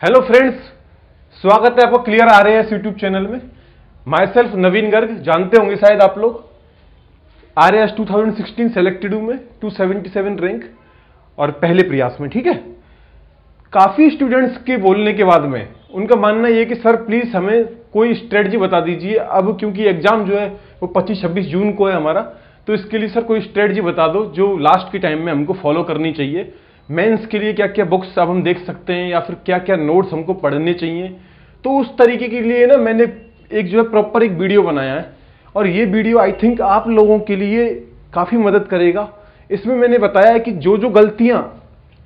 Hello friends, स्वागत है आपका क्लियर आरएएस यूट्यूब चैनल में। माई सेल्फ नवीन गर्ग, जानते होंगे शायद आप लोग। आरएएस 2016 सेलेक्टेड हूं मैं, 277 रैंक और पहले प्रयास में। ठीक है, काफी स्टूडेंट्स के बोलने के बाद में उनका मानना यह कि सर प्लीज हमें कोई स्ट्रेटजी बता दीजिए, अब क्योंकि एग्जाम जो है वो 25-26 जून को है हमारा, तो इसके लिए सर कोई स्ट्रेटजी बता दो जो लास्ट के टाइम में हमको फॉलो करनी चाहिए। मेंस के लिए क्या क्या बुक्स अब हम देख सकते हैं या फिर क्या क्या नोट्स हमको पढ़ने चाहिए। तो उस तरीके के लिए ना मैंने एक जो है प्रॉपर एक वीडियो बनाया है, और ये वीडियो आई थिंक आप लोगों के लिए काफ़ी मदद करेगा। इसमें मैंने बताया है कि जो जो गलतियां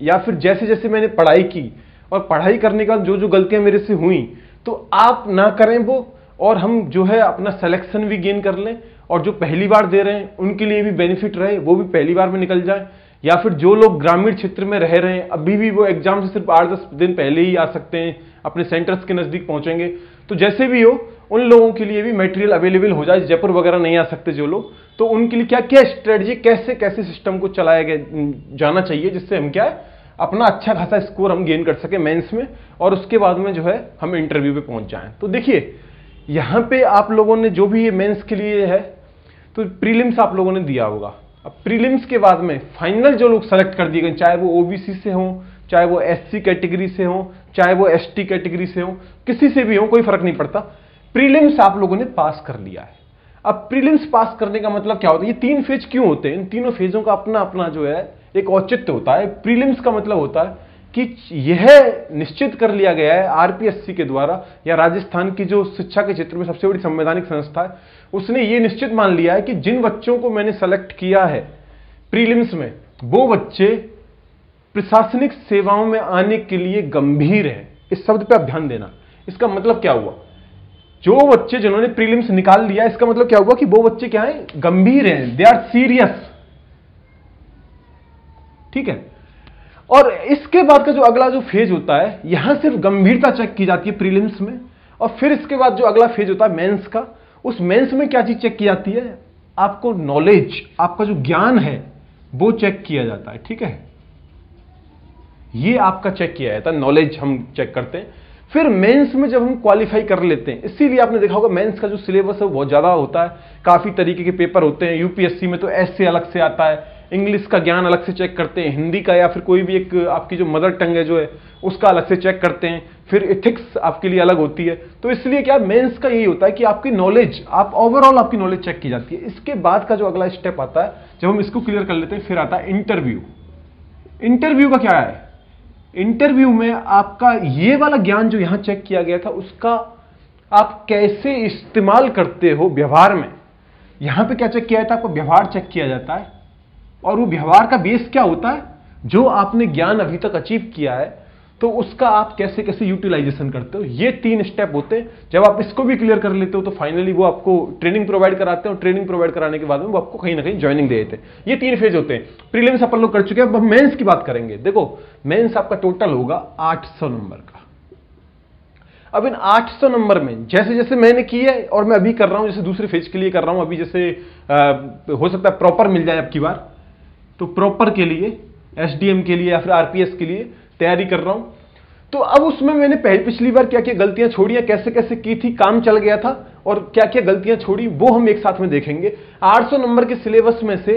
या फिर जैसे जैसे मैंने पढ़ाई की और पढ़ाई करने के बाद जो जो गलतियां मेरे से हुई तो आप ना करें वो, और हम जो है अपना सिलेक्शन भी गेन कर लें, और जो पहली बार दे रहे हैं उनके लिए भी बेनिफिट रहे, वो भी पहली बार में निकल जाए। या फिर जो लोग ग्रामीण क्षेत्र में रह रहे हैं अभी भी, वो एग्जाम से सिर्फ 8-10 दिन पहले ही आ सकते हैं, अपने सेंटर्स के नजदीक पहुंचेंगे। तो जैसे भी हो उन लोगों के लिए भी मटेरियल अवेलेबल हो जाए, जयपुर वगैरह नहीं आ सकते जो लोग, तो उनके लिए क्या क्या स्ट्रेटजी, कैसे कैसे सिस्टम को चलाया जाना चाहिए जिससे हम क्या है अपना अच्छा खासा स्कोर हम गेन कर सके मेंस में, और उसके बाद में जो है हम इंटरव्यू पे पहुंच जाएं। तो देखिए यहां पे आप लोगों ने जो भी ये मेंस के लिए है, तो प्रीलिम्स आप लोगों ने दिया होगा। अब प्रीलिम्स के बाद में फाइनल जो लोग सेलेक्ट कर दिए गए, चाहे वो ओबीसी से हो, चाहे वो एससी कैटेगरी से हो, चाहे वो एसटी कैटेगरी से हो, किसी से भी हो, कोई फर्क नहीं पड़ता। प्रीलिम्स आप लोगों ने पास कर लिया है। अब प्रीलिम्स पास करने का मतलब क्या होता है, ये 3 फेज क्यों होते हैं, इन तीनों फेजों का अपना अपना जो है एक औचित्य होता है। प्रीलिम्स का मतलब होता है कि यह निश्चित कर लिया गया है आरपीएससी के द्वारा, या राजस्थान की जो शिक्षा के क्षेत्र में सबसे बड़ी संवैधानिक संस्था है, उसने ये निश्चित मान लिया है कि जिन बच्चों को मैंने सेलेक्ट किया है प्रीलिम्स में, वो बच्चे प्रशासनिक सेवाओं में आने के लिए गंभीर हैं। इस शब्द पे आप ध्यान देना। इसका मतलब क्या हुआ, जो बच्चे जिन्होंने प्रीलिम्स निकाल लिया, इसका मतलब क्या हुआ कि वो बच्चे क्या हैं, गंभीर हैं, दे आर सीरियस। ठीक है, और इसके बाद का जो अगला जो फेज होता है, यहां सिर्फ गंभीरता चेक की जाती है प्रीलिम्स में, और फिर इसके बाद जो अगला फेज होता है मेंस का, उस मेंस में क्या चीज चेक की जाती है, आपको नॉलेज, आपका जो ज्ञान है वो चेक किया जाता है। ठीक है, ये आपका चेक किया जाता है, नॉलेज हम चेक करते हैं। फिर मेंस में जब हम क्वालिफाई कर लेते हैं, इसीलिए आपने देखा होगा मेंस का जो सिलेबस है वो बहुत ज्यादा होता है, काफी तरीके के पेपर होते हैं। यूपीएससी में तो ऐसे अलग से आता है, इंग्लिश का ज्ञान अलग से चेक करते हैं, हिंदी का या फिर कोई भी एक आपकी जो मदर टंग है जो है उसका अलग से चेक करते हैं, फिर एथिक्स आपके लिए अलग होती है। तो इसलिए क्या मेंस का यही होता है कि आपकी नॉलेज, आप ओवरऑल आपकी नॉलेज चेक की जाती है। इसके बाद का जो अगला स्टेप आता है, जब हम इसको क्लियर कर लेते हैं, फिर आता है इंटरव्यू। इंटरव्यू का क्या है, इंटरव्यू में आपका ये वाला ज्ञान जो यहां चेक किया गया था उसका आप कैसे इस्तेमाल करते हो व्यवहार में। यहां पे क्या चेक किया जाता है, आपका व्यवहार चेक किया जाता है, और वो व्यवहार का बेस क्या होता है, जो आपने ज्ञान अभी तक अचीव किया है तो उसका आप कैसे कैसे यूटिलाइजेशन करते हो। ये 3 स्टेप होते हैं। जब आप इसको भी क्लियर कर लेते हो तो फाइनली वो आपको ट्रेनिंग प्रोवाइड कराते हैं, और ट्रेनिंग प्रोवाइड कराने के बाद में वो आपको कहीं ना कहीं ज्वाइनिंग दे देते हैं। ये 3 फेज होते हैं। प्रीलिम्स अपन लोग कर चुके हैं, अब हम मेंस की बात करेंगे। देखो मेंस आपका टोटल होगा 800 नंबर का। अब इन 800 नंबर में जैसे जैसे मैंने की है और मैं अभी कर रहा हूं, जैसे दूसरे फेज के लिए कर रहा हूं अभी, जैसे हो सकता है प्रॉपर मिल जाए अब की बार, तो प्रॉपर के लिए, एसडीएम के लिए या फिर आरपीएस के लिए तैयारी कर रहा हूं। तो अब उसमें मैंने पिछली बार क्या क्या गलतियां छोड़ी, कैसे कैसे की थी, काम चल गया था, और क्या क्या गलतियां छोड़ी, वो हम एक साथ में देखेंगे। 800 नंबर के सिलेबस में से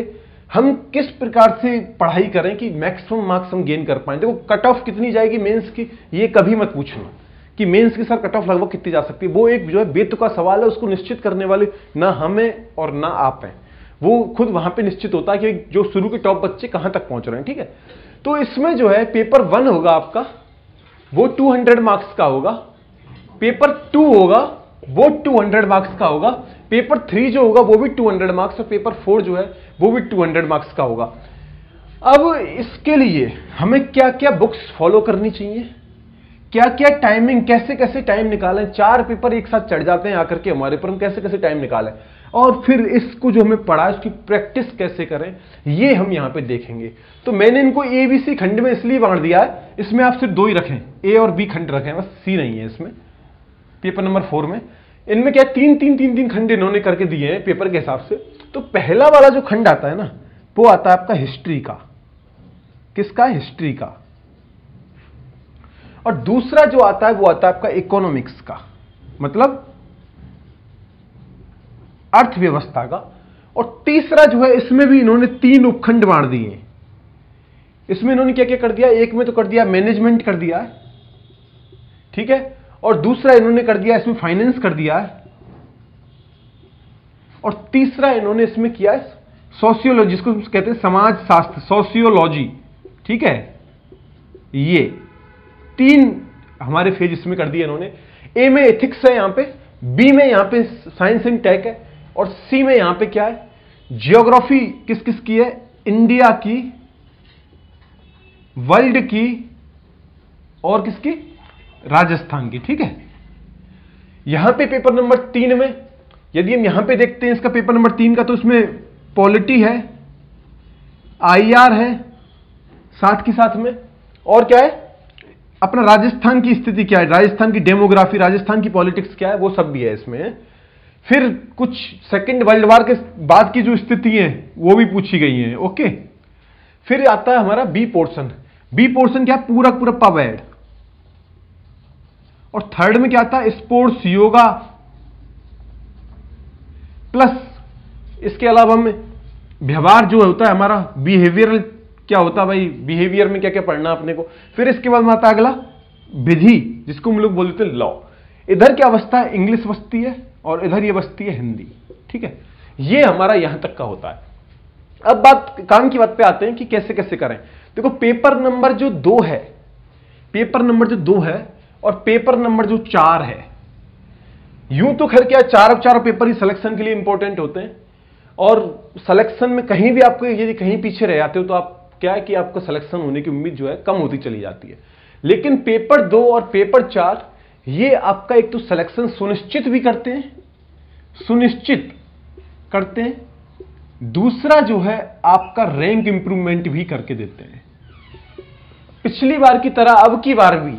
हम किस प्रकार से पढ़ाई करें कि मैक्सिमम मार्क्स हम गेन कर पाए। देखो कट ऑफ कितनी जाएगी मेंस की, ये कभी मत पूछना कि मेंस की सर कट ऑफ लगभग कितनी जा सकती है। वो एक जो है बेतुका सवाल है, उसको निश्चित करने वाले ना हमें और ना आप हैं, वो खुद वहां पे निश्चित होता है कि जो शुरू के टॉप बच्चे कहां तक पहुंच रहे हैं। ठीक है, तो इसमें जो है पेपर 1 होगा आपका, वो 200 मार्क्स का होगा। पेपर 2 होगा, वो 200 मार्क्स का होगा। पेपर 3 जो होगा वो भी 200 मार्क्स, और पेपर 4 जो है वो भी 200 मार्क्स का होगा। अब इसके लिए हमें क्या क्या बुक्स फॉलो करनी चाहिए, क्या क्या टाइमिंग, कैसे कैसे टाइम निकालें। 4 पेपर एक साथ चढ़ जाते हैं आकर के हमारे पर, हम कैसे कैसे टाइम निकालें, और फिर इसको जो हमें पढ़ा है उसकी प्रैक्टिस कैसे करें, ये हम यहां पे देखेंगे। तो मैंने इनको एबीसी खंड में इसलिए बांट दिया है, इसमें आप सिर्फ 2 ही रखें, ए और बी खंड रखें, बस सी नहीं है इसमें। पेपर नंबर 4 में इनमें क्या 3 खंड इन्होंने करके दिए हैं पेपर के हिसाब से। तो पहला वाला जो खंड आता है ना, वो आता है आपका हिस्ट्री का। किसका, हिस्ट्री का। और दूसरा जो आता है वो आता है आपका इकोनॉमिक्स का, मतलब अर्थव्यवस्था का। और तीसरा जो है इसमें भी इन्होंने 3 उपखंड बांट दिए। इसमें इन्होंने क्या क्या कर दिया, एक में तो कर दिया मैनेजमेंट कर दिया है, ठीक है, और दूसरा इन्होंने कर दिया इसमें फाइनेंस कर दिया है, और तीसरा इन्होंने इसमें किया है सोशियोलॉजी, जिसको कहते हैं समाज शास्त्र, सोशियोलॉजी, ठीक है। ये 3 हमारे फेज इसमें कर दिए इन्होंने। ए में एथिक्स है यहां पे, बी में यहां पे साइंस एंड टेक है, और सी में यहां पे क्या है, जियोग्राफी किस किस की है, इंडिया की, वर्ल्ड की, और किसकी, राजस्थान की, ठीक है। यहां पे पेपर नंबर 3 में यदि हम यहां पे देखते हैं इसका पेपर नंबर 3 का, तो इसमें पॉलिटी है, आईआर है साथ के साथ में, और क्या है अपना राजस्थान की स्थिति क्या है, राजस्थान की डेमोग्राफी, राजस्थान की पॉलिटिक्स क्या है, वो सब भी है इसमें। फिर कुछ सेकेंड वर्ल्ड वॉर के बाद की जो स्थिति है वो भी पूछी गई है, ओके। फिर आता है हमारा बी पोर्शन। बी पोर्शन क्या, पूरा पूरा पवेड। और थर्ड में क्या आता है, स्पोर्ट्स, योगा, प्लस इसके अलावा में व्यवहार जो होता है हमारा, बिहेवियरल क्या होता है भाई, बिहेवियर में क्या क्या पढ़ना अपने को। फिर इसके बाद में आता है अगला विधि, जिसको हम लोग बोलते हैं लॉ। इधर क्या बसता है, इंग्लिश बसती है, और इधर ये बसती है हिंदी, ठीक है। ये हमारा यहां तक का होता है। अब बात काम की बात पे आते हैं कि कैसे कैसे करें। देखो पेपर नंबर जो 2 है, पेपर नंबर जो 2 है और पेपर नंबर जो 4 है, यूं तो खैर क्या 4 पेपर ही सिलेक्शन के लिए इंपॉर्टेंट होते हैं, और सिलेक्शन में कहीं भी आपको यदि कहीं पीछे रह जाते हो तो आप क्या है कि आपको सिलेक्शन होने की उम्मीद जो है कम होती चली जाती है। लेकिन पेपर 2 और पेपर 4 ये आपका एक तो सिलेक्शन सुनिश्चित भी करते हैं, सुनिश्चित करते हैं, दूसरा जो है आपका रैंक इंप्रूवमेंट भी करके देते हैं। पिछली बार की तरह अब की बार भी,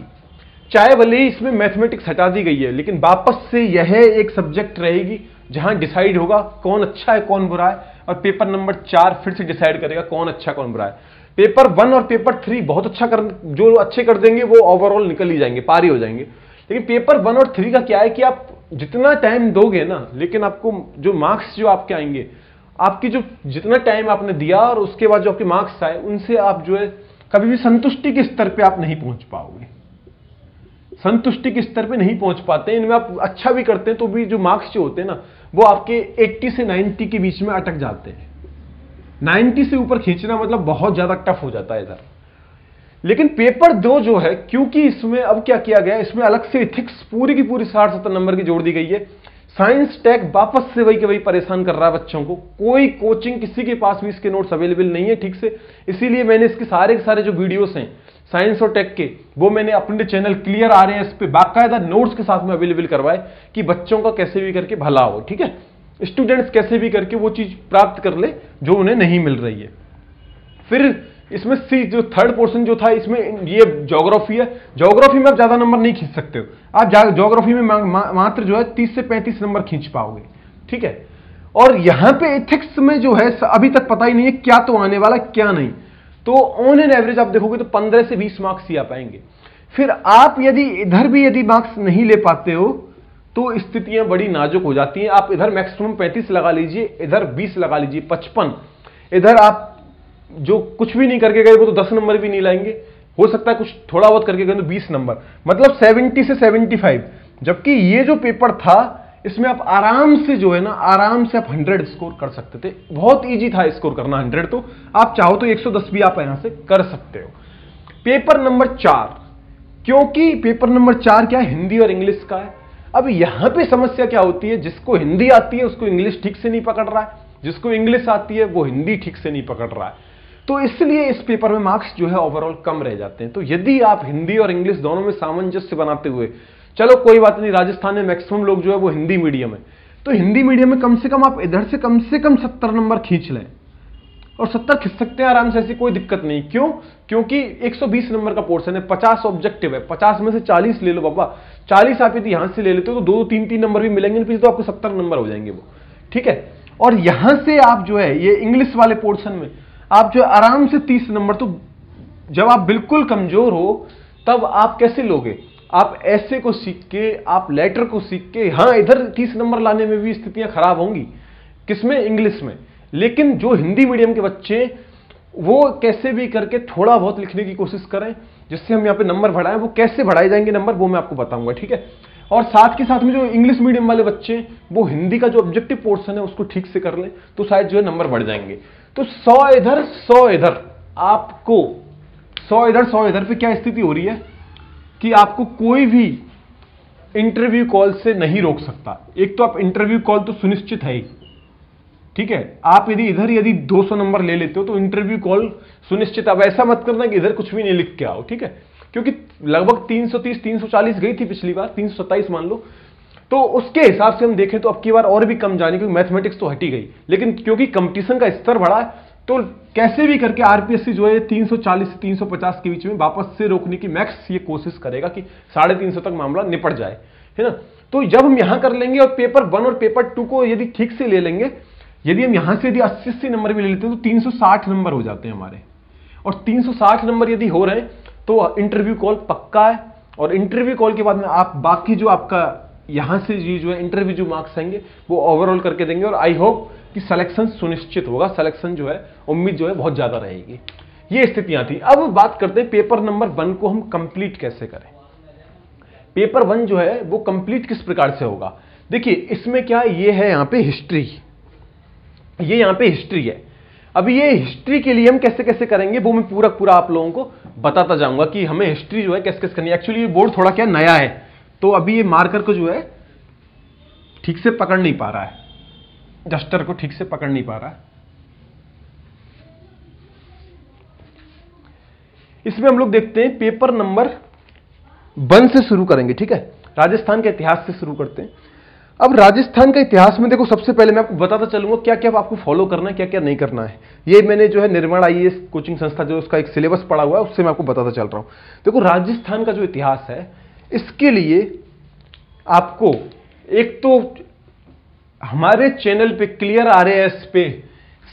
चाहे भले ही इसमें मैथमेटिक्स हटा दी गई है, लेकिन वापस से यह एक सब्जेक्ट रहेगी जहां डिसाइड होगा कौन अच्छा है कौन बुरा है, और पेपर नंबर 4 फिर से डिसाइड करेगा कौन अच्छा कौन बुरा है। पेपर 1 और पेपर 3 बहुत अच्छा जो अच्छे कर देंगे वो ओवरऑल निकल ही जाएंगे, पार ही हो जाएंगे। लेकिन पेपर 1 और 3 का क्या है कि आप जितना टाइम दोगे ना, लेकिन आपको जो मार्क्स जो आपके आएंगे, आपकी जो जितना टाइम आपने दिया और उसके बाद जो आपके मार्क्स आए, उनसे आप जो है कभी भी संतुष्टि के स्तर पे आप नहीं पहुंच पाओगे, संतुष्टि के स्तर पे नहीं पहुंच पाते। इनमें आप अच्छा भी करते हैं तो भी जो मार्क्स जो होते हैं ना, वो आपके 80 से 90 के बीच में अटक जाते हैं। 90 से ऊपर खींचना मतलब बहुत ज्यादा टफ हो जाता है इधर। लेकिन पेपर 2 जो है, क्योंकि इसमें अब क्या किया गया, इसमें अलग से इथिक्स पूरी की पूरी 60-70 नंबर की जोड़ दी गई है। साइंस टेक वापस से वही के वही परेशान कर रहा है बच्चों को, कोई कोचिंग किसी के पास भी इसके नोट्स अवेलेबल नहीं है ठीक से। इसीलिए मैंने इसके सारे के सारे जो वीडियोस हैं साइंस और टेक के, वो मैंने अपने चैनल क्लियर आ रहे हैं इस पे बाकायदा नोट्स के साथ में अवेलेबल करवाए कि बच्चों का कैसे भी करके भला हो, ठीक है। स्टूडेंट्स कैसे भी करके वो चीज प्राप्त कर ले जो उन्हें नहीं मिल रही है। फिर इसमें सी जो थर्ड पोर्शन जो था, इसमें ये ज्योग्राफी है। ज्योग्राफी में आप ज्यादा नंबर नहीं खींच सकते हो, आप ज्योग्राफी में मात्र जो है 30 से 35 नंबर खींच पाओगे, ठीक है। और यहां पे एथिक्स में जो है अभी तक पता ही नहीं है क्या तो आने वाला क्या नहीं, तो ऑन एन एवरेज आप देखोगे तो 15 से 20 मार्क्स ही आ पाएंगे। फिर आप यदि इधर भी यदि मार्क्स नहीं ले पाते हो तो स्थितियां बड़ी नाजुक हो जाती हैं। आप इधर मैक्सिमम 35 लगा लीजिए, इधर 20 लगा लीजिए, 55, इधर आप जो कुछ भी नहीं करके गए वो तो 10 नंबर भी नहीं लाएंगे, हो सकता है कुछ थोड़ा बहुत करके गए तो 20 नंबर, मतलब 70 से 75। जबकि ये जो पेपर था इसमें आप आराम से जो है ना, आराम से आप 100 स्कोर कर सकते थे, बहुत इजी था स्कोर करना 100, तो आप चाहो तो 110 भी आप यहां से कर सकते हो। पेपर नंबर 4, क्योंकि पेपर नंबर 4 क्या है, हिंदी और इंग्लिश का है। अब यहां पे समस्या क्या होती है, जिसको हिंदी आती है उसको इंग्लिश ठीक से नहीं पकड़ रहा है, जिसको इंग्लिश आती है वो हिंदी ठीक से नहीं पकड़ रहा है, तो इसलिए इस पेपर में मार्क्स जो है ओवरऑल कम रह जाते हैं। तो यदि आप हिंदी और इंग्लिश दोनों में सामंजस्य बनाते हुए, चलो कोई बात नहीं, राजस्थान में मैक्सिमम लोग जो है वो हिंदी मीडियम है, तो हिंदी मीडियम में कम से कम आप इधर से कम 70 नंबर खींच लें, और 70 खींच सकते हैं आराम से, ऐसी कोई दिक्कत नहीं। क्यों? क्योंकि 120 नंबर का पोर्शन है, 50 ऑब्जेक्टिव है, 50 में से 40 ले लो बाबा, 40 आप यदि यहां से ले लेते हो तो 2-3 नंबर भी मिलेंगे, फिर तो आपको 70 नंबर हो जाएंगे वो, ठीक है। और यहां से आप जो है ये इंग्लिश वाले पोर्शन में आप जो आराम से 30 नंबर, तो जब आप बिल्कुल कमजोर हो तब आप कैसे लोगे? आप ऐसे को सीख के, आप लेटर को सीख के, हाँ इधर 30 नंबर लाने में भी स्थितियां खराब होंगी। किसमें? इंग्लिश में। लेकिन जो हिंदी मीडियम के बच्चे, वो कैसे भी करके थोड़ा बहुत लिखने की कोशिश करें जिससे हम यहाँ पे नंबर बढ़ाएं। वो कैसे बढ़ाए जाएंगे नंबर, वो मैं आपको बताऊंगा, ठीक है। और साथ के साथ में जो इंग्लिश मीडियम वाले बच्चे, वो हिंदी का जो ऑब्जेक्टिव पोर्शन है उसको ठीक से कर लें तो शायद जो है नंबर बढ़ जाएंगे। तो 100 इधर 100 इधर, आपको 100 इधर 100 इधर पे क्या स्थिति हो रही है कि आपको कोई भी इंटरव्यू कॉल से नहीं रोक सकता। एक तो आप इंटरव्यू कॉल तो सुनिश्चित है ही, ठीक है। आप यदि 200 नंबर ले लेते हो तो इंटरव्यू कॉल सुनिश्चित। अब ऐसा मत करना कि इधर कुछ भी नहीं लिख के आओ, ठीक है, क्योंकि लगभग 330 340 गई थी पिछली बार, 327 मान लो। तो उसके हिसाब से हम देखें तो अब की बार और भी कम जाने, क्योंकि मैथमेटिक्स तो हटी गई। लेकिन क्योंकि कंपटीशन का स्तर बढ़ा है तो कैसे भी करके आरपीएससी जो है 340 से 350 के बीच में वापस से रोकने की मैक्स ये कोशिश करेगा कि 350 तक मामला निपट जाए, है ना। तो जब हम यहां कर लेंगे और पेपर 1 और पेपर 2 को यदि ठीक से ले लेंगे, यदि हम यहां से यदि 80 नंबर भी ले लेते हैं तो 360 नंबर हो जाते हैं हमारे। और 360 नंबर यदि हो रहे हैं तो इंटरव्यू कॉल पक्का है। और इंटरव्यू कॉल के बाद में आप बाकी जो आपका यहां से जो है इंटरव्यू जो मार्क्स आएंगे वो ओवरऑल करके देंगे। और आई होप कि सिलेक्शन सुनिश्चित होगा, सिलेक्शन जो है उम्मीद जो है बहुत ज्यादा रहेगी। ये स्थितियां थी। अब बात करते हैं पेपर नंबर 1 को हम कंप्लीट कैसे करें। पेपर 1 जो है वो कंप्लीट किस प्रकार से होगा? देखिए इसमें क्या है, ये है यहां पे हिस्ट्री, ये यहां पे हिस्ट्री है। अभी ये हिस्ट्री के लिए हम कैसे कैसे करेंगे वो मैं पूरा आप लोगों को बताता जाऊंगा कि हमें हिस्ट्री जो है कैसे कैसे करनी है। एक्चुअली ये बोर्ड थोड़ा क्या नया है तो अभी ये मार्कर को जो है ठीक से पकड़ नहीं पा रहा है, डस्टर को ठीक से पकड़ नहीं पा रहा है। इसमें हम लोग देखते हैं पेपर नंबर 1 से शुरू करेंगे, ठीक है। राजस्थान के इतिहास से शुरू करते हैं। अब राजस्थान का इतिहास में देखो, सबसे पहले मैं आपको बताता चलूंगा क्या क्या आपको फॉलो करना है, क्या क्या नहीं करना है। ये मैंने जो है निर्माण आईएएस कोचिंग संस्था जो उसका एक सिलेबस पढ़ा हुआ है उससे मैं आपको बताता चल रहा हूं। देखो राजस्थान का जो इतिहास है इसके लिए आपको एक तो हमारे चैनल पे क्लियर आरएएस पे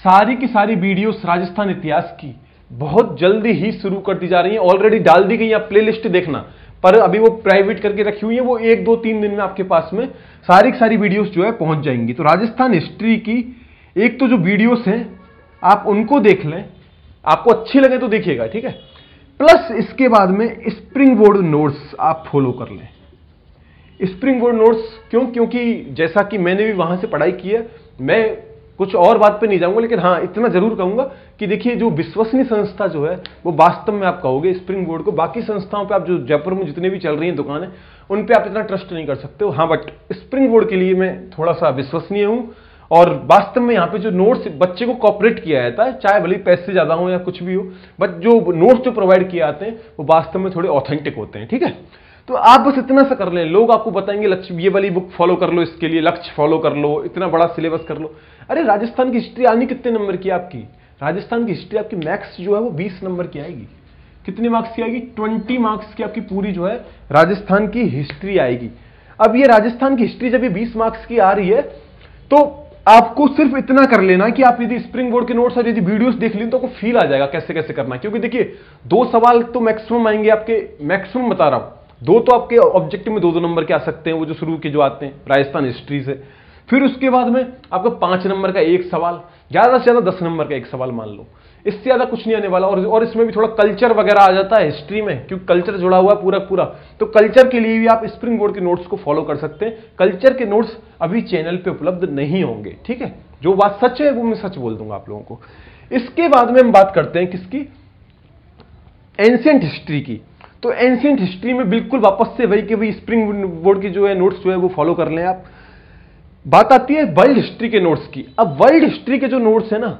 सारी की सारी वीडियोस राजस्थान इतिहास की बहुत जल्दी ही शुरू कर दी जा रही है। ऑलरेडी डाल दी गई, आप प्लेलिस्ट देखना, पर अभी वो प्राइवेट करके रखी हुई है। वो 1 2 3 दिन में आपके पास में सारी की सारी वीडियोस जो है पहुंच जाएंगी। तो राजस्थान हिस्ट्री की एक तो जो वीडियोस हैं आप उनको देख लें, आपको अच्छी लगे तो देखिएगा, ठीक है। प्लस इसके बाद में स्प्रिंग बोर्ड नोट्स आप फॉलो कर लें। स्प्रिंग बोर्ड नोट्स क्यों? क्योंकि जैसा कि मैंने भी वहां से पढ़ाई की है, मैं कुछ और बात पे नहीं जाऊंगा, लेकिन हाँ इतना जरूर कहूंगा कि देखिए जो विश्वसनीय संस्था जो है वो वास्तव में आप कहोगे स्प्रिंग बोर्ड को। बाकी संस्थाओं पे आप जो जयपुर में जितने भी चल रही हैं दुकानें उन पे आप इतना ट्रस्ट नहीं कर सकते हो, हाँ बट स्प्रिंग बोर्ड के लिए मैं थोड़ा सा विश्वसनीय हूं। और वास्तव में यहाँ पे जो नोट्स बच्चे को कॉपरेट किया जाता है, चाहे भले पैसे ज्यादा हो या कुछ भी हो, बट जो नोट्स जो प्रोवाइड किए जाते हैं वो वास्तव में थोड़े ऑथेंटिक होते हैं, ठीक है। तो आप बस इतना सा कर लें, लोग आपको बताएंगे लक्ष्य ये वाली बुक फॉलो कर लो, इसके लिए लक्ष्य फॉलो कर लो, इतना बड़ा सिलेबस कर लो। अरे राजस्थान की हिस्ट्री आनी कितने नंबर की आपकी? राजस्थान की हिस्ट्री आपकी मैक्स जो है वो 20 नंबर की आएगी। कितने मार्क्स की आएगी? 20 मार्क्स की आपकी पूरी जो है राजस्थान की हिस्ट्री आएगी। अब ये राजस्थान की हिस्ट्री जब ये 20 मार्क्स की आ रही है तो आपको सिर्फ इतना कर लेना कि आप यदि स्प्रिंग बोर्ड के नोट्स और यदि वीडियोस देख लें तो आपको फील आ जाएगा कैसे कैसे करना है। क्योंकि देखिए 2 सवाल तो मैक्सिमम आएंगे आपके, मैक्सिमम बता रहा हूं, 2 तो आपके ऑब्जेक्टिव में 2 नंबर के आ सकते हैं, वो जो शुरू के जो आते हैं राजस्थान हिस्ट्री से। फिर उसके बाद में आपका 5 नंबर का एक सवाल, ज्यादा से ज्यादा 10 नंबर का एक सवाल मान लो, इससे ज्यादा कुछ नहीं आने वाला। और इसमें भी थोड़ा कल्चर वगैरह आ जाता है हिस्ट्री में, क्योंकि कल्चर जुड़ा हुआ है पूरा। तो कल्चर के लिए भी आप स्प्रिंग बोर्ड के नोट्स को फॉलो कर सकते हैं। कल्चर के नोट्स अभी चैनल पे उपलब्ध नहीं होंगे, ठीक है। जो बात सच है वो मैं सच बोल दूंगा आप लोगों को। इसके बाद में हम बात करते हैं किसकी? एंशिएंट हिस्ट्री की। तो एंशिएंट हिस्ट्री में बिल्कुल वापस से वही कि भाई स्प्रिंग बोर्ड की जो है नोट्स जो है वो फॉलो कर लें आप। बात आती है वर्ल्ड हिस्ट्री के नोट्स की। अब वर्ल्ड हिस्ट्री के जो नोट्स है ना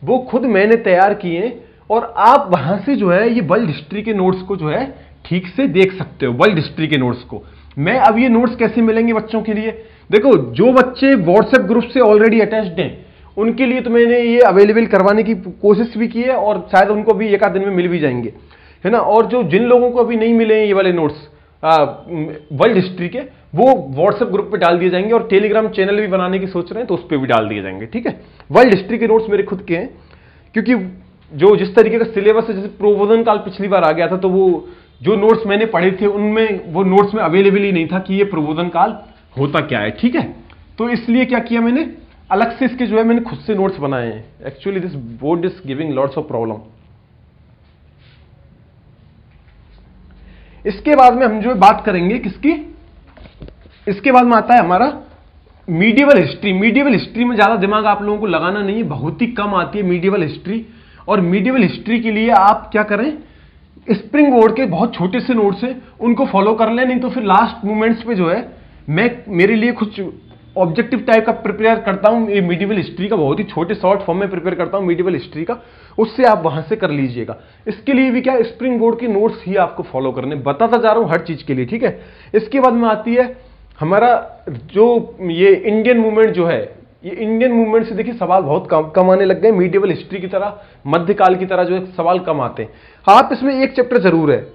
वो खुद मैंने तैयार किए और आप वहां से जो है ये वर्ल्ड हिस्ट्री के नोट्स को जो है ठीक से देख सकते हो। वर्ल्ड हिस्ट्री के नोट्स को मैं अब ये नोट्स कैसे मिलेंगे बच्चों के लिए? देखो जो बच्चे व्हाट्सएप ग्रुप से ऑलरेडी अटैच्ड हैं उनके लिए तो मैंने ये अवेलेबल करवाने की कोशिश भी की है और शायद उनको भी 1 आध दिन में मिल भी जाएंगे, है ना। और जो जिन लोगों को अभी नहीं मिले हैं ये वाले नोट्स वर्ल्ड हिस्ट्री के, वो व्हाट्सएप ग्रुप पे डाल दिए जाएंगे और टेलीग्राम चैनल भी बनाने की सोच रहे हैं तो उस पर भी डाल दिए जाएंगे, ठीक है। वर्ल्ड हिस्ट्री के नोट्स मेरे खुद के हैं, क्योंकि जो जिस तरीके का सिलेबस है, जैसे प्रबोधन काल पिछली बार आ गया था तो वो जो नोट्स मैंने पढ़े थे उनमें वो नोट्स में अवेलेबल ही नहीं था कि ये प्रबोधन काल होता क्या है, ठीक है। तो इसलिए क्या किया मैंने, अलग से इसके जो है मैंने खुद से नोट्स बनाए हैं। Actually this board is giving lots of problem. इसके बाद में हम जो है बात करेंगे किसकी, इसके बाद में आता है हमारा मीडिएवल हिस्ट्री। मीडिएवल हिस्ट्री में ज्यादा दिमाग आप लोगों को लगाना नहीं है, बहुत ही कम आती है मीडिएवल हिस्ट्री। और मीडिएवल हिस्ट्री के लिए आप क्या करें, स्प्रिंग बोर्ड के बहुत छोटे से नोट्स हैं उनको फॉलो कर लें, नहीं तो फिर लास्ट मोमेंट्स पे जो है मैं मेरे लिए कुछ ऑब्जेक्टिव टाइप का प्रिपेयर करता हूं, ये मीडिएवल हिस्ट्री का बहुत ही छोटे शॉर्ट फॉर्म में प्रिपेयर करता हूं मीडिएवल हिस्ट्री का, उससे आप वहां से कर लीजिएगा। इसके लिए भी क्या स्प्रिंग बोर्ड के नोट्स ही आपको फॉलो करने, बताता जा रहा हूं हर चीज के लिए, ठीक है। इसके बाद में आती है हमारा जो ये इंडियन मूवमेंट जो है, ये इंडियन मूवमेंट से देखिए सवाल बहुत कम आने लग गए, मीडिएवल हिस्ट्री की तरह मध्यकाल की तरह जो है सवाल कम आते हैं। हाँ, इसमें एक चैप्टर जरूर है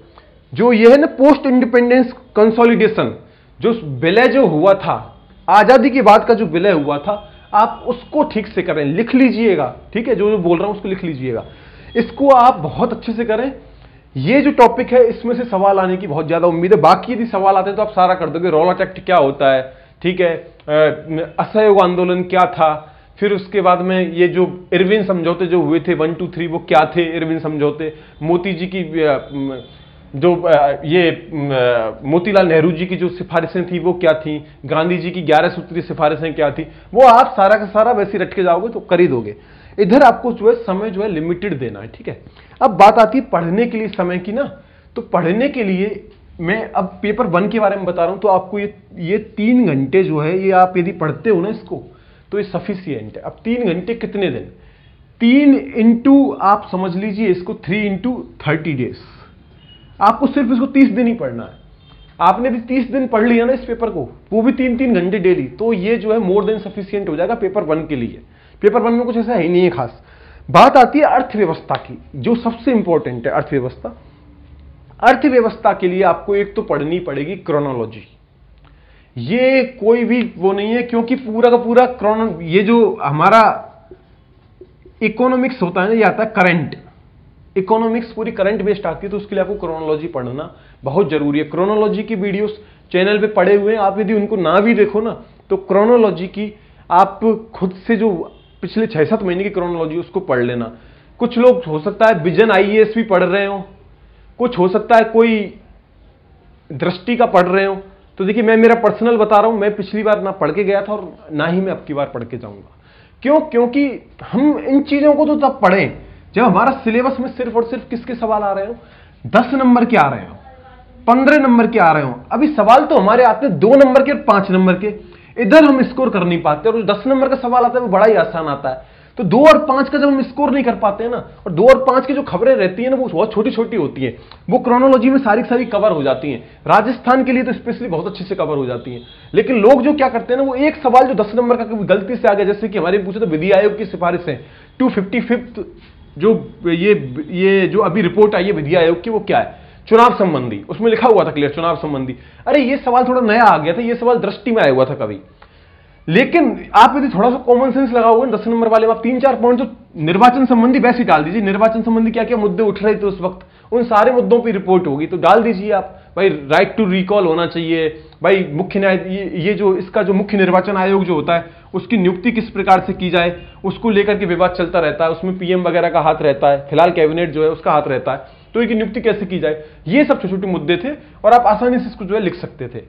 जो ये है ना पोस्ट इंडिपेंडेंस कंसोलिडेशन, जो विलय जो हुआ था, आजादी के बाद का जो विलय हुआ था, आप उसको ठीक से करें, लिख लीजिएगा, ठीक है। जो बोल रहा हूं उसको लिख लीजिएगा, इसको आप बहुत अच्छे से करें। ये जो टॉपिक है इसमें से सवाल आने की बहुत ज्यादा उम्मीद है। बाकी यदि सवाल आते हैं तो आप सारा कर दोगे। रॉलेट एक्ट क्या होता है, ठीक है, असहयोग आंदोलन क्या था, फिर उसके बाद में ये जो इरविन समझौते जो हुए थे 1, 2, 3 वो क्या थे इरविन समझौते, मोती जी की जो ये मोतीलाल नेहरू जी की जो सिफारिशें थी वो क्या थी, गांधी जी की 11 सूत्रीय सिफारिशें क्या थी, वो आप सारा का सारा वैसे रट के जाओगे तो कर ही दोगे। इधर आपको जो है समय जो है लिमिटेड देना है, ठीक है। अब बात आती है पढ़ने के लिए समय की ना, तो पढ़ने के लिए मैं अब पेपर 1 के बारे में बता रहा हूं, तो आपको ये 3 घंटे जो है ये आप यदि पढ़ते हो ना इसको तो ये सफिशिएंट है। अब 3 घंटे कितने दिन, 3 इंटू आप समझ लीजिए इसको 3 इंटू 30 डेज, आपको सिर्फ इसको 30 दिन ही पढ़ना है। आपने भी 30 दिन पढ़ लिया ना इस पेपर को, वो भी 3-3 घंटे डेली, तो ये जो है मोर देन सफिशिएंट हो जाएगा पेपर 1 के लिए। पेपर 1 में कुछ ऐसा है नहीं है खास। बात आती है अर्थव्यवस्था की, जो सबसे इंपॉर्टेंट है अर्थव्यवस्था। अर्थव्यवस्था के लिए आपको एक तो पढ़नी पड़ेगी क्रोनोलॉजी, ये कोई भी वो नहीं है, क्योंकि पूरा का पूरा ये जो हमारा इकोनॉमिक्स होता है ना, ये आता है करंट इकोनॉमिक्स, पूरी करंट बेस्ड आती है, तो उसके लिए आपको क्रोनोलॉजी पढ़ना बहुत जरूरी है। क्रोनोलॉजी की वीडियोस चैनल पे पड़े हुए हैं, आप यदि उनको ना भी देखो ना तो क्रोनोलॉजी की आप खुद से जो पिछले 6-7 महीने की क्रोनोलॉजी उसको पढ़ लेना। कुछ लोग हो सकता है विजन आईएएस भी पढ़ रहे हो, कुछ हो सकता है कोई दृष्टि का पढ़ रहे हो। तो देखिए मैं मेरा पर्सनल बता रहा हूं, मैं पिछली बार ना पढ़ के गया था और ना ही मैं अब की बार पढ़ के जाऊंगा। क्यों? क्योंकि हम इन चीजों को तो तब पढ़ें जब हमारा सिलेबस में सिर्फ और सिर्फ किसके सवाल आ रहे हो, 10 नंबर के आ रहे हो, 15 नंबर के आ रहे हो। अभी सवाल तो हमारे आते हैं 2 नंबर के और 5 नंबर के, इधर हम स्कोर कर नहीं पाते। और 10 नंबर का सवाल आता है वो बड़ा ही आसान आता है। तो 2 और 5 का जब हम स्कोर नहीं कर पाते हैं ना, और 2 और 5 की जो खबरें रहती है ना वो बहुत छोटी छोटी होती हैं, वो क्रोनोलॉजी में सारी सारी कवर हो जाती हैं। राजस्थान के लिए तो स्पेशली बहुत अच्छे से कवर हो जाती हैं। लेकिन लोग जो क्या करते हैं ना, वो एक सवाल जो 10 नंबर का कभी गलती से आ गया, जैसे कि हमारे पूछे तो विधि आयोग की सिफारिश है 255 जो ये जो अभी रिपोर्ट आई है विधि आयोग की, वो क्या है, चुनाव संबंधी, उसमें लिखा हुआ था क्लियर चुनाव संबंधी। अरे ये सवाल थोड़ा नया आ गया था, ये सवाल दृष्टि में आया हुआ था कभी। लेकिन आप यदि थोड़ा सा कॉमन सेंस लगाओगे 10 नंबर वाले में, आप 3-4 पॉइंट जो निर्वाचन संबंधी वैसे डाल दीजिए। निर्वाचन संबंधी क्या क्या मुद्दे उठ रहे थे उस वक्त, उन सारे मुद्दों पर रिपोर्ट होगी, तो डाल दीजिए आप। भाई राइट टू रिकॉल होना चाहिए, भाई मुख्य न्याय ये जो इसका जो मुख्य निर्वाचन आयोग जो होता है उसकी नियुक्ति किस प्रकार से की जाए, उसको लेकर के विवाद चलता रहता है, उसमें पीएम वगैरह का हाथ रहता है, फिलहाल कैबिनेट जो है उसका हाथ रहता है, तो इनकी नियुक्ति कैसे की जाए, ये सब छोटे छोटे मुद्दे थे और आप आसानी से इसको जो है लिख सकते थे।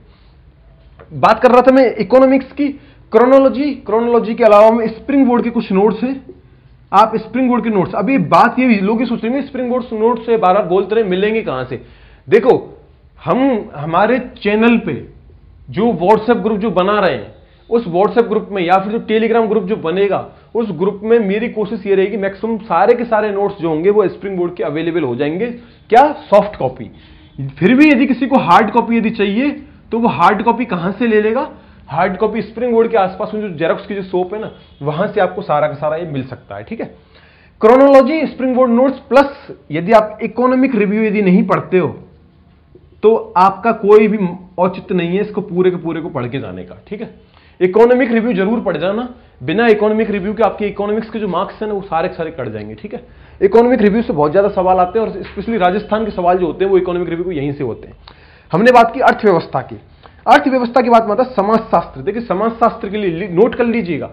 बात कर रहा था मैं इकोनॉमिक्स की। क्रोनोलॉजी के अलावा में स्प्रिंग बोर्ड के कुछ नोट्स हैं, आप स्प्रिंग बोर्ड के नोट्स, अभी बात ये लोग सोच रहे हैं स्प्रिंग बोर्ड नोट्स से बार बार बोलते रहे, मिलेंगे कहां से। देखो हम हमारे चैनल पे जो व्हाट्सएप ग्रुप जो बना रहे हैं, उस व्हाट्सएप ग्रुप में या फिर जो टेलीग्राम ग्रुप जो बनेगा, उस ग्रुप में मेरी कोशिश ये रहेगी मैक्सिमम सारे के सारे नोट्स जो होंगे वो स्प्रिंग बोर्ड के अवेलेबल हो जाएंगे। क्या? Soft copy. फिर भी यदि किसी को हार्ड कॉपी यदि चाहिए तो वो हार्ड कॉपी कहां से ले लेगा? हार्ड कॉपी स्प्रिंग बोर्ड के आसपास में जो जेरॉक्स की जो शॉप है ना, वहां से आपको सारा का सारा ये मिल सकता है, ठीक है। Chronology, spring board notes, plus यदि आप इकोनॉमिक रिव्यू यदि नहीं पढ़ते हो तो आपका कोई भी औचित्य नहीं है इसको पूरे के पूरे को पढ़ के जाने का, ठीक है। इकोनॉमिक रिव्यू जरूर पढ़ जाना, बिना इकोनॉमिक रिव्यू के आपके इकोनॉमिक्स के जो मार्क्स हैं ना वो सारे सारे कट जाएंगे, ठीक है। इकोनॉमिक रिव्यू से बहुत ज्यादा सवाल आते हैं और स्पेशली राजस्थान के सवाल जो होते हैं वो इकोनॉमिक रिव्यू को यहीं से होते हैं। हमने बात की अर्थव्यवस्था की, अर्थव्यवस्था की बात में आता है समाजशास्त्र। देखिए समाजशास्त्र के लिए नोट कर लीजिएगा,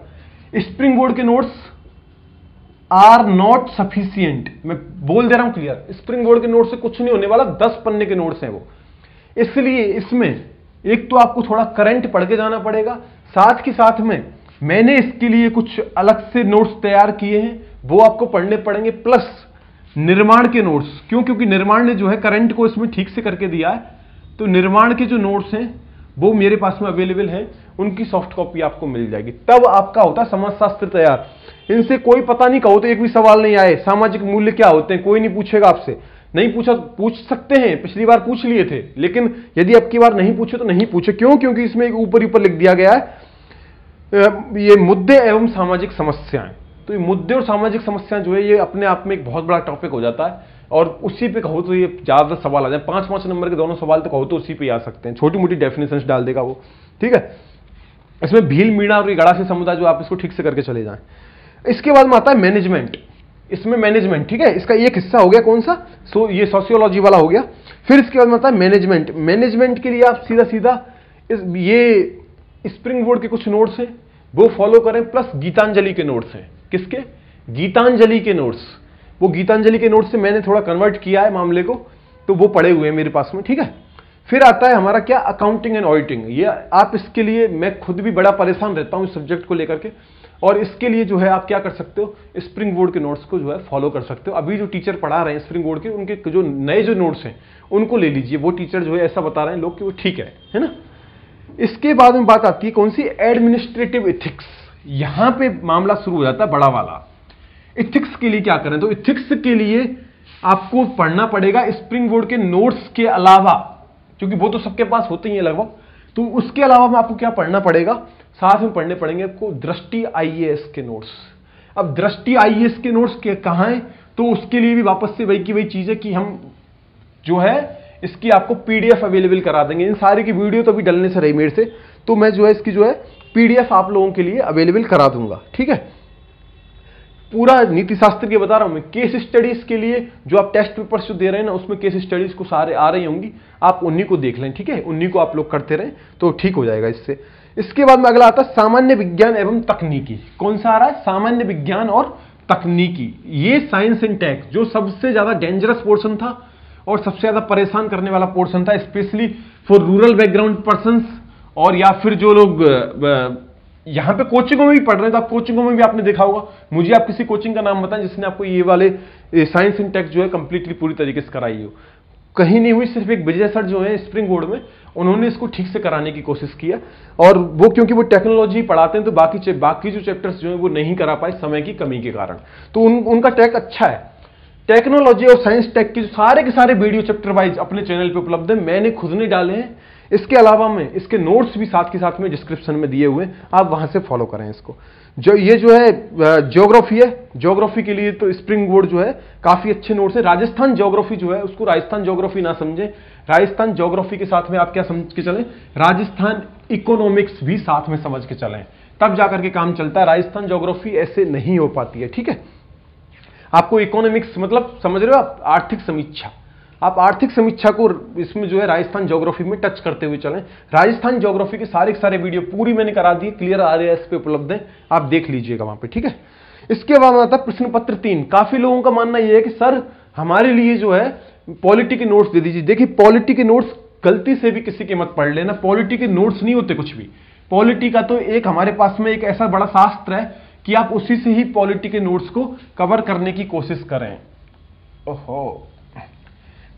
स्प्रिंग बोर्ड के नोट्स आर नॉट सफिशिएंट, मैं बोल दे रहा हूं क्लियर, स्प्रिंग बोर्ड के नोट से कुछ नहीं होने वाला, 10 पन्ने के नोट्स हैं वो। इसलिए इसमें एक तो आपको थोड़ा करंट पढ़ के जाना पड़ेगा, साथ के साथ में मैंने इसके लिए कुछ अलग से नोट्स तैयार किए हैं, वो आपको पढ़ने पड़ेंगे, प्लस निर्माण के नोट्स। क्यों? क्योंकि निर्माण ने जो है करंट को इसमें ठीक से करके दिया है, तो निर्माण के जो नोट्स हैं वो मेरे पास में अवेलेबल हैं, उनकी सॉफ्ट कॉपी आपको मिल जाएगी। तब आपका होता है समाजशास्त्र तैयार। इनसे कोई पता नहीं, कहो तो एक भी सवाल नहीं आए, सामाजिक मूल्य क्या होते हैं कोई नहीं पूछेगा आपसे, नहीं पूछा पूछ सकते हैं, पिछली बार पूछ लिए थे, लेकिन यदि अब की बार नहीं पूछे तो नहीं पूछे। क्यों? क्योंकि इसमें ऊपर ऊपर लिख दिया गया है ये मुद्दे एवं सामाजिक समस्याएं। तो ये मुद्दे और सामाजिक समस्याएं जो है ये अपने आप में एक बहुत बड़ा टॉपिक हो जाता है, और उसी पे कहो तो ये ज्यादा सवाल आ जाए, 5-5 नंबर के दोनों सवाल तो कहो तो उसी पे आ सकते हैं, छोटी मोटी डेफिनेशंस डाल देगा वो, ठीक है। इसमें भील मीणा और ये गड़ासी समुदाय जो आप इसको ठीक से करके चले जाएं। इसके बाद में आता है मैनेजमेंट, इसमें मैनेजमेंट, ठीक है, इसका एक हिस्सा हो गया कौन सा, ये सोशियोलॉजी वाला हो गया। फिर इसके बाद में आता है मैनेजमेंट। मैनेजमेंट के लिए आप सीधा सीधा ये स्प्रिंग बोर्ड के कुछ नोट्स हैं वो फॉलो करें, प्लस गीतांजलि के नोट्स हैं। किसके? गीतांजलि के नोट्स। वो गीतांजलि के नोट्स से मैंने थोड़ा कन्वर्ट किया है मामले को, तो वो पड़े हुए हैं मेरे पास में, ठीक है। फिर आता है हमारा क्या, अकाउंटिंग एंड ऑडिटिंग। ये आप इसके लिए, मैं खुद भी बड़ा परेशान रहता हूं इस सब्जेक्ट को लेकर के, और इसके लिए जो है आप क्या कर सकते हो, स्प्रिंग बोर्ड के नोट्स को जो है फॉलो कर सकते हो। अभी जो टीचर पढ़ा रहे हैं स्प्रिंग बोर्ड के, उनके जो नए जो नोट्स हैं उनको ले लीजिए, वो टीचर जो है ऐसा बता रहे हैं लोग कि वो ठीक है ना। इसके बाद में बात आती है कौन सी, एडमिनिस्ट्रेटिव इथिक्स। यहां पे मामला शुरू हो जाता है बड़ा वाला। इथिक्स के लिए क्या करें, तो इथिक्स के लिए आपको पढ़ना पड़ेगा स्प्रिंग बोर्ड के नोट्स के अलावा, क्योंकि वो तो सबके पास होते ही है लगभग, तो उसके अलावा में आपको क्या पढ़ना पड़ेगा, साथ में पढ़ने पड़ेंगे आपको दृष्टि आईएएस के नोट्स। अब दृष्टि आईएएस के नोट्स के कहां हैं, तो उसके लिए भी वापस से वही की वही चीज है कि हम जो है इसकी आपको पीडीएफ अवेलेबल करा देंगे। इन सारे की वीडियो तो अभी डलने से रही मेरे से, तो मैं जो है इसकी जो है पीडीएफ आप लोगों के लिए अवेलेबल करा दूंगा, ठीक है। पूरा नीति शास्त्र के बता रहा हूं मैं। केस स्टडीज के लिए जो आप टेस्ट पेपर्स जो दे रहे हैं ना, उसमें केस स्टडीज को सारे आ रही होंगी, आप उन्हीं को देख लें, ठीक है, उन्हीं को आप लोग करते रहें तो ठीक हो जाएगा इससे। इसके बाद में अगला आता है सामान्य विज्ञान एवं तकनीकी। कौन सा आ रहा है, सामान्य विज्ञान और तकनीकी। ये साइंस एंड टेक जो सबसे ज्यादा डेंजरस पोर्शन था और सबसे ज्यादा परेशान करने वाला पोर्शन था, specially for rural background persons, और या फिर जो लोग यहां पे कोचिंगों में भी पढ़ रहे हैं, तो आप कोचिंगों में भी आपने देखा होगा। मुझे आप किसी कोचिंग का नाम बताएं जिसने आपको ये वाले साइंस एंड टेक जो है कंप्लीटली पूरी तरीके से कराई हो। कहीं नहीं हुई, सिर्फ एक विजय सर जो है स्प्रिंग बोर्ड में, उन्होंने इसको ठीक से कराने की कोशिश किया, और वो क्योंकि वो टेक्नोलॉजी पढ़ाते हैं तो बाकी जो चैप्टर्स जो है वो नहीं करा पाए समय की कमी के कारण, तो उनका टेक अच्छा है। टेक्नोलॉजी और साइंस टेक के सारे के सारे वीडियो चैप्टर वाइज अपने चैनल पे उपलब्ध है, मैंने खुद ने डाले हैं। इसके अलावा में इसके नोट्स भी साथ के साथ में डिस्क्रिप्शन में दिए हुए हैं, आप वहां से फॉलो करें इसको। जो ये जो है ज्योग्राफी है, ज्योग्राफी के लिए तो स्प्रिंग बोर्ड जो है काफी अच्छे नोट्स है। राजस्थान ज्योग्राफी जो है उसको राजस्थान ज्योग्राफी ना समझें, राजस्थान ज्योग्राफी के साथ में आप क्या समझ के चलें, राजस्थान इकोनॉमिक्स भी साथ में समझ के चलें, तब जाकर के काम चलता है। राजस्थान ज्योग्राफी ऐसे नहीं हो पाती है, ठीक है। आपको इकोनॉमिक्स मतलब समझ रहे हो आप, आर्थिक समीक्षा, आप आर्थिक समीक्षा को इसमें जो है राजस्थान ज्योग्राफी में टच करते हुए चलें। राजस्थान ज्योग्राफी के सारे वीडियो पूरी मैंने करा दी, क्लियर आरएएस पे उपलब्ध है, आप देख लीजिएगा वहां पे, ठीक है। इसके बाद आता है प्रश्न पत्र 3। काफी लोगों का मानना यह है कि सर हमारे लिए जो है पॉलिटी के नोट्स दे दीजिए। देखिए पॉलिटी के नोट्स गलती से भी किसी के मत पढ़ लेना, पॉलिटी के नोट्स नहीं होते कुछ भी। पॉलिटी का तो एक हमारे पास में एक ऐसा बड़ा शास्त्र है कि आप उसी से ही पॉलिटी के नोट्स को कवर करने की कोशिश करें। ओहो,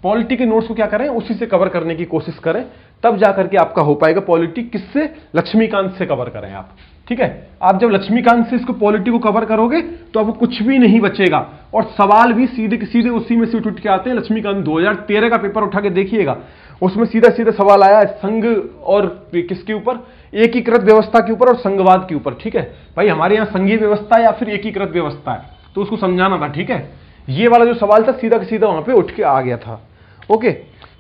पॉलिटी के नोट्स को क्या करें, उसी से कवर करने की कोशिश करें, तब जाकर के आपका हो पाएगा। पॉलिटी किससे, लक्ष्मीकांत से कवर करें आप, ठीक है। आप जब लक्ष्मीकांत से इसको पॉलिटी को कवर करोगे तो आपको कुछ भी नहीं बचेगा, और सवाल भी सीधे सीधे उसी में से उठ के आते हैं। लक्ष्मीकांत 2013 का पेपर उठा के देखिएगा, उसमें सीधा सीधा सवाल आया संघ और किसके ऊपर, एकीकृत व्यवस्था के ऊपर और संघवाद के ऊपर, ठीक है। भाई हमारे यहाँ संघीय व्यवस्था है या फिर एकीकृत व्यवस्था है, तो उसको समझाना था, ठीक है। ये वाला जो सवाल था सीधा सीधा वहां पे उठ के आ गया था, ओके।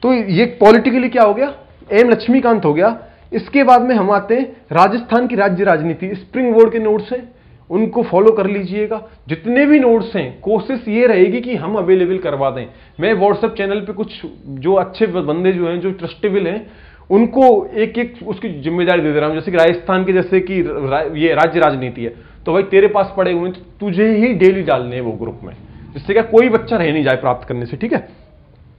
तो ये पॉलिटी के लिए क्या हो गया, एम लक्ष्मीकांत हो गया। इसके बाद में हम आते हैं राजस्थान की राज्य राजनीति, स्प्रिंग बोर्ड के नोट्स हैं, उनको फॉलो कर लीजिएगा। जितने भी नोट्स हैं कोशिश ये रहेगी कि हम अवेलेबल करवा दें। मैं व्हाट्सएप चैनल पे कुछ जो अच्छे बंदे जो हैं, जो ट्रस्टेबल हैं, उनको एक एक उसकी जिम्मेदारी दे दे रहा हूं। जैसे कि राजस्थान के, जैसे कि ये राज्य राजनीति है, तो भाई तेरे पास पड़े हुए हैं तो तुझे ही डेली डालने हैं वो ग्रुप में, जिससे क्या कोई बच्चा रह नहीं जाए प्राप्त करने से, ठीक है।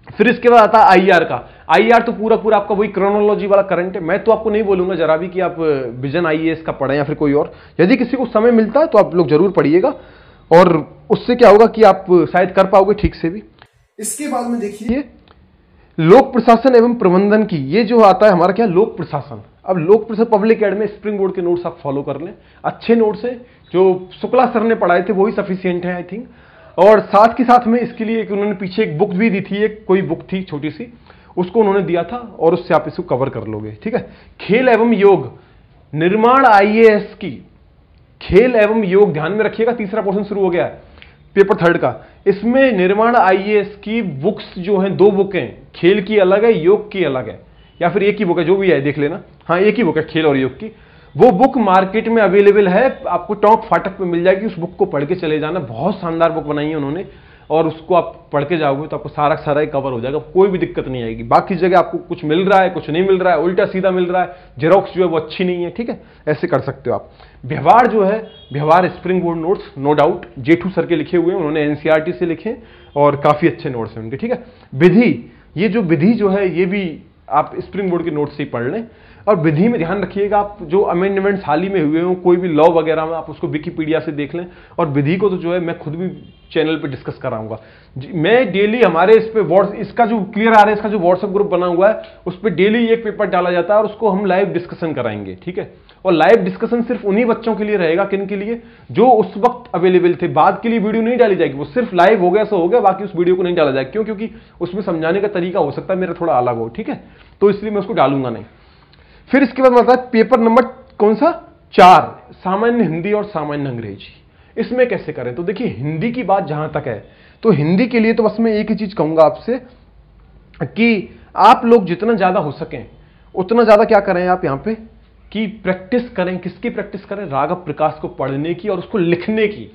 फिर इसके बाद आता है आईआर का। आईआर तो पूरा पूरा आपका वही क्रोनोलॉजी वाला करंट है। मैं तो आपको नहीं बोलूंगा जरा भी कि आप विजन आईएएस का पढ़ें या फिर कोई और। यदि किसी को समय मिलता है तो आप लोग जरूर पढ़िएगा, और उससे क्या होगा कि आप शायद कर पाओगे ठीक से भी। इसके बाद में देखिए लोक प्रशासन एवं प्रबंधन की, ये जो आता है हमारा क्या, लोक प्रशासन। अब लोक प्रशासन पब्लिक एड में स्प्रिंग बोर्ड के नोट्स आप फॉलो कर लें, अच्छे नोट्स हैं, जो शुक्ला सर ने पढ़ाए थे वही सफिशियंट है आई थिंक। और साथ के साथ में इसके लिए उन्होंने पीछे एक बुक भी दी थी, एक कोई बुक थी छोटी सी, उसको उन्होंने दिया था, और उससे आप इसको कवर कर लोगे, ठीक है। खेल एवं योग, निर्माण आईएएस की खेल एवं योग, ध्यान में रखिएगा, तीसरा पोर्शन शुरू हो गया है पेपर थर्ड का। इसमें निर्माण आईएएस की बुक्स जो हैं, 2 बुक हैं, खेल की अलग है, योग की अलग है, या फिर एक ही बुक है, जो भी है देख लेना। हाँ, एक ही बुक है खेल और योग की। वो बुक मार्केट में अवेलेबल है, आपको टॉक फाटक पे मिल जाएगी। उस बुक को पढ़ के चले जाना, बहुत शानदार बुक बनाई है उन्होंने, और उसको आप पढ़ के जाओगे तो आपको सारा सारा ही कवर हो जाएगा, कोई भी दिक्कत नहीं आएगी। बाकी जगह आपको कुछ मिल रहा है, कुछ नहीं मिल रहा है, उल्टा सीधा मिल रहा है, जेरोक्स जो है वो अच्छी नहीं है, ठीक है, ऐसे कर सकते हो आप। व्यवहार जो है, व्यवहार spring board notes no doubt Jethu sir के लिखे हुए हैं, उन्होंने एनसीईआरटी से लिखे, और काफी अच्छे नोट्स हैं उनके, ठीक है। विधि, ये जो विधि जो है ये भी आप स्प्रिंग बोर्ड के नोट्स से ही पढ़ लें। और विधि में ध्यान रखिएगा, आप जो अमेंडमेंट्स हाल ही में हुए हो, कोई भी लॉ वगैरह में, आप उसको विकिपीडिया से देख लें। और विधि को तो जो है मैं खुद भी चैनल पे डिस्कस कराऊंगा। मैं डेली हमारे इस पे इसका जो क्लियर आ रहा है, इसका जो व्हाट्सएप ग्रुप बना हुआ है, उस पर डेली एक पेपर डाला जाता है, और उसको हम लाइव डिस्कशन कराएंगे, ठीक है। और लाइव डिस्कशन सिर्फ उन्हीं बच्चों के लिए रहेगा, किन के लिए, जो उस वक्त अवेलेबल थे। बाद के लिए वीडियो नहीं डाली जाएगी, वो सिर्फ लाइव हो गया सो हो गया, बाकी उस वीडियो को नहीं डाला जाएगा। क्यों? क्योंकि उसमें समझाने का तरीका हो सकता है मेरा थोड़ा अलग हो, ठीक है, तो इसलिए मैं उसको डालूंगा नहीं। फिर इसके बाद आता है पेपर नंबर कौन सा, 4, सामान्य हिंदी और सामान्य अंग्रेजी। इसमें कैसे करें? तो देखिए, हिंदी की बात जहां तक है, तो हिंदी के लिए तो बस मैं एक ही चीज कहूंगा आपसे कि आप लोग जितना ज्यादा हो सकें उतना ज्यादा क्या करें आप यहां पे कि प्रैक्टिस करें। किसकी प्रैक्टिस करें? राघव प्रकाश को पढ़ने की और उसको लिखने की।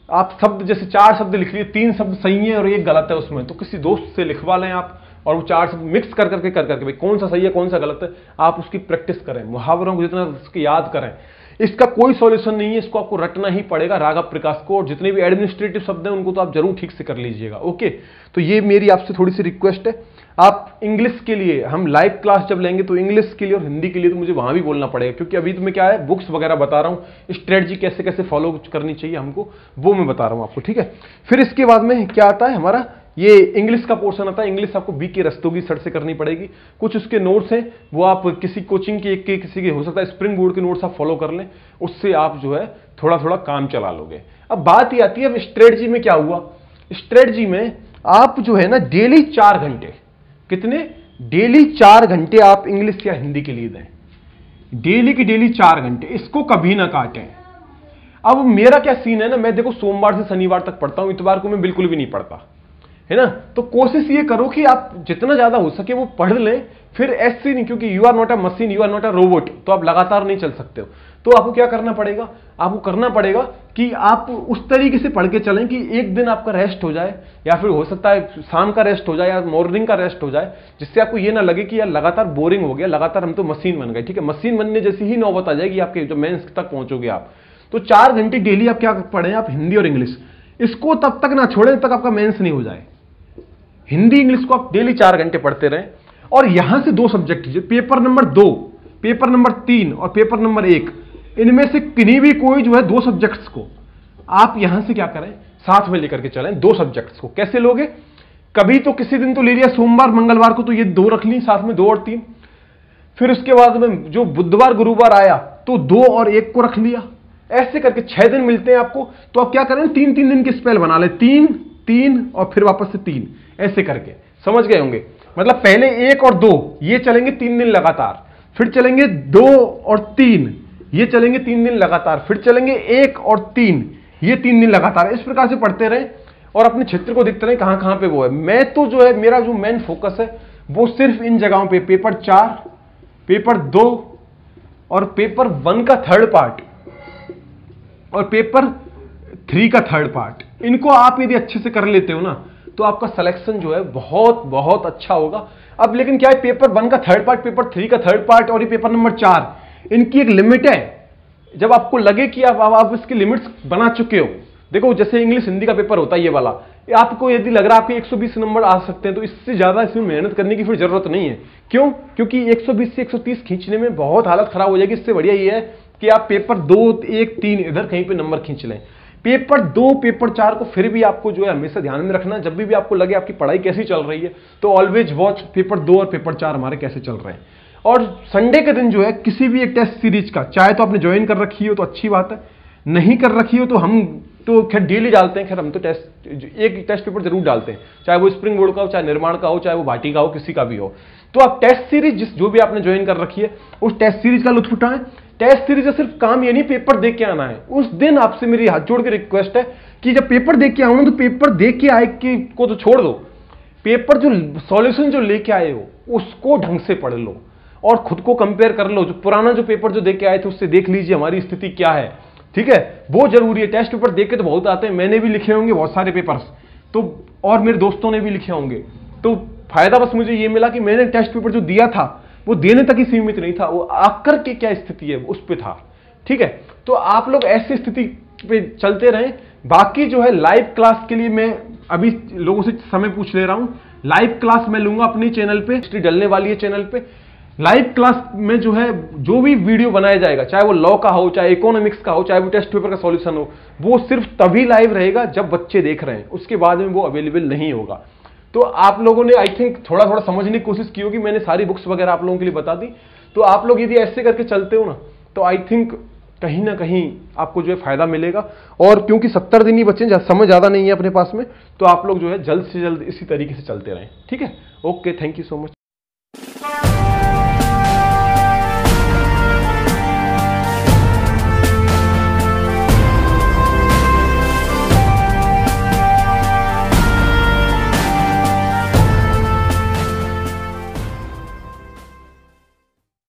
आप शब्द जैसे 4 शब्द लिख लिए, 3 शब्द सही है और 1 गलत है उसमें, तो किसी दोस्त से लिखवा लें आप, और वो 4 शब्द मिक्स कर करके भाई कौन सा सही है कौन सा गलत है, आप उसकी प्रैक्टिस करें। मुहावरों को जितना उसकी याद करें। इसका कोई सॉल्यूशन नहीं है, इसको आपको रटना ही पड़ेगा राघव प्रकाश को, और जितने भी एडमिनिस्ट्रेटिव शब्द हैं उनको तो आप जरूर ठीक से कर लीजिएगा, ओके। तो ये मेरी आपसे थोड़ी सी रिक्वेस्ट है। आप इंग्लिश के लिए हम लाइव क्लास जब लेंगे तो इंग्लिश के लिए और हिंदी के लिए तो मुझे वहां भी बोलना पड़ेगा, क्योंकि अभी तो मैं क्या है बुक्स वगैरह बता रहा हूं, स्ट्रेटजी कैसे कैसे फॉलो करनी चाहिए हमको, वो मैं बता रहा हूं आपको, ठीक है। फिर इसके बाद में क्या आता है हमारा, ये इंग्लिश का पोर्शन आता है। इंग्लिश आपको बीके रस्तोगी सर से करनी पड़ेगी। कुछ उसके नोट्स हैं वो आप किसी कोचिंग के किसी के हो सकता है स्प्रिंग बोर्ड के नोट्स आप फॉलो कर लें, उससे आप जो है थोड़ा थोड़ा काम चला लोगे। अब बात ये आती है, अब स्ट्रेटजी में क्या हुआ, स्ट्रेटजी में आप जो है ना डेली 4 घंटे, कितने, डेली 4 घंटे आप इंग्लिश या हिंदी के लिए दें, डेली की डेली 4 घंटे, इसको कभी ना काटें। अब मेरा क्या सीन है ना, मैं देखो सोमवार से शनिवार तक पढ़ता हूं, इतवार को मैं बिल्कुल भी नहीं पढ़ता, है ना। तो कोशिश ये करो कि आप जितना ज्यादा हो सके वो पढ़ लें। फिर ऐसे नहीं, क्योंकि you are not a machine, you are not a robot, तो आप लगातार नहीं चल सकते हो। तो आपको क्या करना पड़ेगा, आपको करना पड़ेगा कि आप उस तरीके से पढ़ के चलें कि एक दिन आपका रेस्ट हो जाए, या फिर हो सकता है शाम का रेस्ट हो जाए या मॉर्निंग का रेस्ट हो जाए, जिससे आपको ये ना लगे कि यार लगातार बोरिंग हो गया, लगातार हम तो मशीन बन गए, ठीक है। मशीन बनने जैसी ही नौबत आ जाएगी आपके, जो मेंस तक पहुंचोगे आप। तो 4 घंटे डेली आप क्या पढ़ें, आप हिंदी और इंग्लिश, इसको तब तक ना छोड़ें तब तक आपका मेंस नहीं हो जाए। हिंदी इंग्लिश को आप डेली 4 घंटे पढ़ते रहें। और यहां से 2 सब्जेक्ट लीजिए, पेपर नंबर 2, पेपर नंबर 3 और पेपर नंबर 1, इनमें से किन्हीं भी कोई जो है 2 सब्जेक्ट्स को आप यहां से क्या करें, साथ में लेकर के चलें। 2 सब्जेक्ट्स को कैसे लोगे, कभी तो किसी दिन तो ले लिया, सोमवार मंगलवार को तो ये 2 रख ली साथ में, 2 और 3। फिर उसके बाद में जो बुधवार गुरुवार आया तो 2 और 1 को रख लिया। ऐसे करके 6 दिन मिलते हैं आपको, तो आप क्या करें, 3-3 दिन के स्पेल बना ले, 3-3 और फिर वापस से 3, ऐसे करके, समझ गए होंगे। मतलब पहले 1 और 2 ये चलेंगे 3 दिन लगातार, फिर चलेंगे 2 और 3 ये चलेंगे 3 दिन लगातार, फिर चलेंगे 1 और 3 ये 3 दिन लगातार। इस प्रकार से पढ़ते रहे और अपने क्षेत्र को देखते रहे कहां कहां पे वो है। मैं तो जो है मेरा जो मेन फोकस है वो सिर्फ इन जगहों पे, पेपर 4, पेपर 2 और पेपर 1 का थर्ड पार्ट और पेपर 3 का थर्ड पार्ट, इनको आप यदि अच्छे से कर लेते हो ना तो आपका सिलेक्शन जो है बहुत बहुत अच्छा होगा। अब लेकिन क्या है, पेपर 1 का थर्ड पार्ट, पेपर 3 का थर्ड पार्ट और ये पेपर नंबर 4, इनकी एक लिमिट है। जब आपको लगे कि आप इसकी लिमिट्स बना चुके हो, देखो जैसे इंग्लिश हिंदी का पेपर होता है ये वाला, आपको यदि लग रहा है आपके 120 नंबर आ सकते हैं तो इससे ज्यादा इसमें मेहनत करने की फिर जरूरत नहीं है। क्यों? क्योंकि 120 से 130 खींचने में बहुत हालत खराब हो जाएगी। इससे बढ़िया ये है कि आप पेपर 2, 1, 3 इधर कहीं पे नंबर खींच लें। पेपर 2, पेपर 4 को फिर भी आपको जो है हमेशा ध्यान में रखना। जब भी आपको लगे आपकी पढ़ाई कैसी चल रही है तो ऑलवेज वॉच पेपर 2 और पेपर 4 हमारे कैसे चल रहे हैं। और संडे के दिन जो है किसी भी एक टेस्ट सीरीज का, चाहे तो आपने ज्वाइन कर रखी हो तो अच्छी बात है, नहीं कर रखी हो तो हम तो खैर डेली डालते हैं। खैर हम तो एक टेस्ट पेपर जरूर डालते हैं, चाहे वो स्प्रिंग बोर्ड का हो, चाहे निर्माण का हो, चाहे वो भाटी का हो, किसी का भी हो। तो आप टेस्ट सीरीज जो भी आपने ज्वाइन कर रखी है उस टेस्ट सीरीज का लुत्फ उठाएं। टेस्ट सीरीज का सिर्फ काम ये नहीं पेपर देख के आना है। उस दिन आपसे मेरी हाथ जोड़ के रिक्वेस्ट है कि जब पेपर देख के आओ तो पेपर देख के आए को तो छोड़ दो, पेपर जो सॉल्यूशन जो लेके आए हो उसको ढंग से पढ़ लो और खुद को कंपेयर कर लो। जो पुराना जो पेपर जो देख के आए थे उससे देख लीजिए हमारी स्थिति क्या है, ठीक है, वो जरूरी है। टेस्ट पेपर देख के तो बहुत आते हैं, मैंने भी लिखे होंगे बहुत सारे पेपर्स तो, और मेरे दोस्तों ने भी लिखे होंगे। तो फायदा बस मुझे ये मिला कि मैंने टेस्ट पेपर जो दिया था वो देने तक ही सीमित नहीं था, वो आकर के क्या स्थिति है उस पे था, ठीक है। तो आप लोग ऐसी स्थिति पे चलते रहें। बाकी जो है लाइव क्लास के लिए मैं अभी लोगों से समय पूछ ले रहा हूं। लाइव क्लास मैं लूंगा अपनी चैनल पे, हिस्ट्री डलने वाली है चैनल पे। लाइव क्लास में जो है जो भी वीडियो बनाया जाएगा, चाहे वो लॉ का हो, चाहे इकोनॉमिक्स का हो, चाहे वो टेस्ट पेपर का सॉल्यूशन हो, वो सिर्फ तभी लाइव रहेगा जब बच्चे देख रहे हैं, उसके बाद में वो अवेलेबल नहीं होगा। तो आप लोगों ने आई थिंक थोड़ा थोड़ा समझने की कोशिश की होगी, मैंने सारी बुक्स वगैरह आप लोगों के लिए बता दी। तो आप लोग यदि ऐसे करके चलते हो ना तो आई थिंक कहीं ना कहीं आपको जो है फायदा मिलेगा। और क्योंकि 70 दिन ही बचे, समय ज्यादा नहीं है अपने पास में, तो आप लोग जो है जल्द से जल्द इसी तरीके से चलते रहें, ठीक है। Okay, thank you so much.